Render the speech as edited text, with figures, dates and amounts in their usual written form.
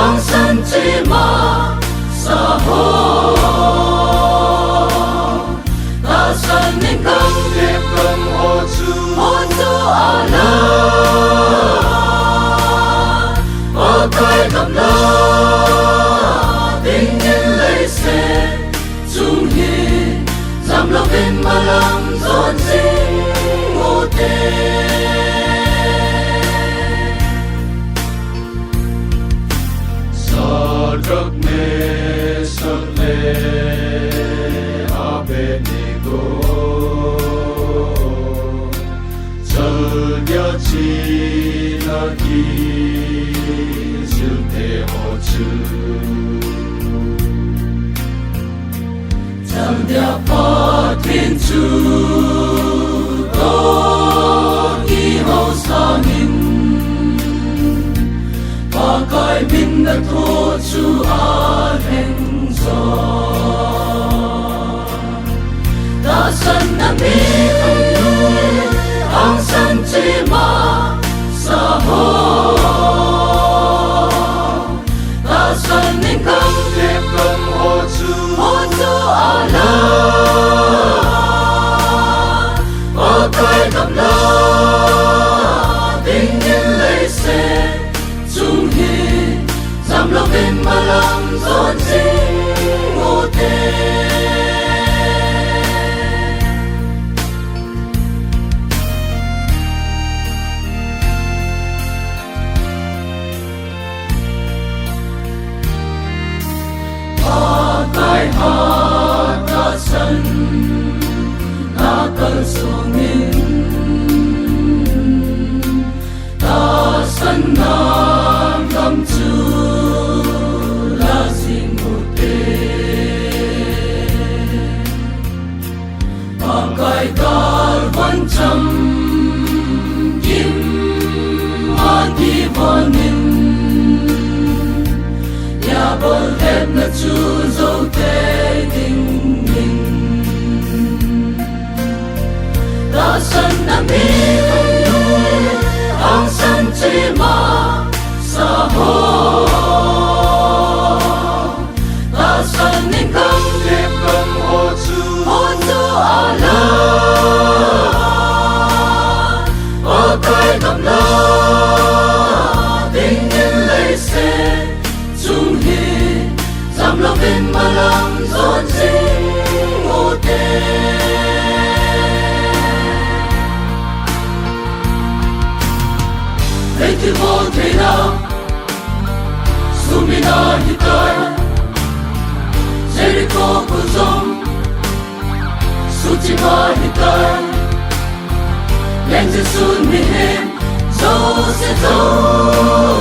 ang san chi ma sa ho ta san nên không đẹp cầm ho chu ala ở kai cầm la tình nhân lấy xe chung hi dám lo bên mà làm giòn dinh ngô tê Rắc mê sắc lê Abednego Chợt chi là kỳ Diệu thế hộ chư Chẳng đẹp phó thiên chủ Có kỳ hậu xa nghìn và coi bin đã thua chú a hẹn gió ta sân đã biết không nuôi ang sân chỉ mà sa ho ta sân nên không đẹp cầm ho chu a la và coi cầm la tình nhân lấy xe chung hi dám lo bên mà làm giòn dinh ngô tê ta tai ha ta sân ta cần xuống in ta sân na cầm chu la xin một tê và cài ta vẫn chăm kim ma đi vào nín nhà bờ hẹp là chu dấu tê tình mình ta sân đã biết không nuôi ang san chỉ mà sa ho ta sân nên không đẹp cầm ho chu ala ở kai cầm la tình nhân lấy xe chung hi dám lo bên mà làm giòn dinh ngô tê thấy thứ vô thế nào Sumina hitai Jericho kuzom Suchima hitai Lenze sun mihem Zo se zo